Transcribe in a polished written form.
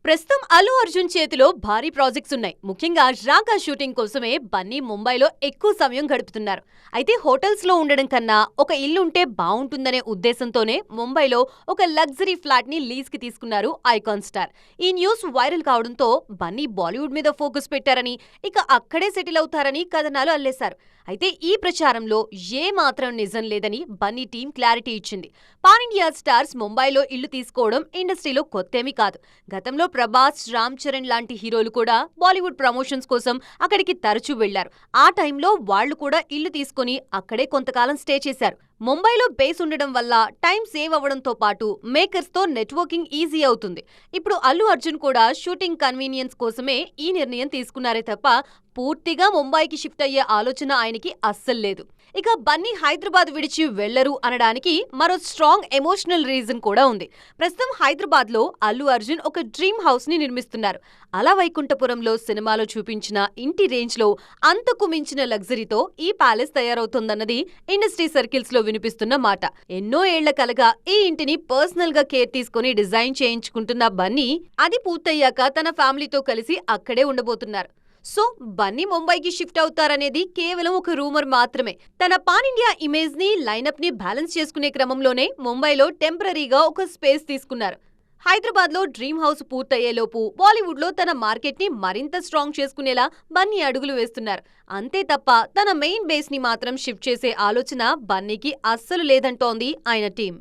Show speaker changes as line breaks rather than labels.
ప్రస్తుతం అల్లు అర్జున్ చేతిలో భారీ ప్రాజెక్ట్స్ ఉన్నాయి. ముఖ్యంగా రాగా షూటింగ్ కోసమే బన్నీ ముంబైలో ఎక్కువ సమయం గడుపుతున్నారు. అయితే హోటల్స్ లో ఉండడం కన్నా ఒక ఇల్లు ఉంటే బాగుంటుందనే ఉద్దేశంతోనే ముంబైలో ఒక లగ్జరీ ఫ్లాట్ ని లీజ్ కి తీసుకున్నారు ఐకాన్ స్టార్. ఈ న్యూస్ వైరల్ కావడంతో బన్నీ బాలీవుడ్ మీద ఫోకస్ పెట్టారని, ఇక అక్కడే సెటిల్ అవుతారని కథనాలు అల్లేశారు. అయితే ఈ ప్రచారంలో ఏ మాత్రం నిజం లేదని బన్నీ టీం క్లారిటీ ఇచ్చింది. పాన్ ఇండియా స్టార్స్ ముంబైలో ఇల్లు తీసుకోవడం ఇండస్ట్రీలో కొత్తేమీ కాదు. గతంలో ప్రభాస్, రామ్ చరణ్ లాంటి హీరోలు కూడా బాలీవుడ్ ప్రమోషన్స్ కోసం అక్కడికి తరచూ వెళ్లారు. ఆ టైంలో వాళ్లు కూడా ఇల్లు తీసుకుని అక్కడే కొంతకాలం స్టే చేశారు. ముంబైలో బేస్ ఉండడం వల్ల టైం సేవ్ అవ్వడంతో పాటు మేకర్స్ తో నెట్వర్కింగ్ ఈజీ అవుతుంది. ఇప్పుడు అల్లు అర్జున్ కూడా షూటింగ్ కన్వీనియన్స్ కోసమే ఈ నిర్ణయం తీసుకున్నారే తప్ప పూర్తిగా ముంబైకి షిఫ్ట్ అయ్యే ఆలోచన ఆయనకి అస్సలు లేదు. ఇక బన్నీ హైదరాబాద్ విడిచి వెళ్లరు అనడానికి మరో స్ట్రాంగ్ ఎమోషనల్ రీజన్ కూడా ఉంది. ప్రస్తుతం హైదరాబాద్ లో అల్లు అర్జున్ ఒక డ్రీమ్ హౌస్ ని నిర్మిస్తున్నారు. అలా వైకుంఠపురంలో సినిమాలో చూపించిన ఇంటి రేంజ్ లో అంతకు మించిన లగ్జరీతో ఈ ప్యాలెస్ తయారవుతోందన్నది ఇండస్ట్రీ సర్కిల్స్ లో వినిపిస్తున్న మాట. ఎన్నో ఏళ్ల కలగా ఈ ఇంటిని పర్సనల్ గా కేర్ తీసుకుని డిజైన్ చేయించుకుంటున్న బన్నీ అది పూర్తయ్యాక తన ఫ్యామిలీతో కలిసి అక్కడే ఉండబోతున్నారు. సో బన్నీ ముంబైకి షిఫ్ట్ అవుతారనేది కేవలం ఒక రూమర్ మాత్రమే. తన పాన్ ఇండియా ఇమేజ్ ని, లైనప్ ని బ్యాలెన్స్ చేసుకునే క్రమంలోనే ముంబైలో టెంపరరీగా ఒక స్పేస్ తీసుకున్నారు. హైదరాబాద్ లో డ్రీమ్ హౌస్ పూర్తయ్యేలోపు బాలీవుడ్ లో తన మార్కెట్ ని మరింత స్ట్రాంగ్ చేసుకునేలా బన్నీ అడుగులు వేస్తున్నారు. అంతే తప్ప తన మెయిన్ బేస్ ని మాత్రం షిఫ్ట్ చేసే ఆలోచన బన్నీకి అస్సలు లేదంటోంది ఆయన టీం.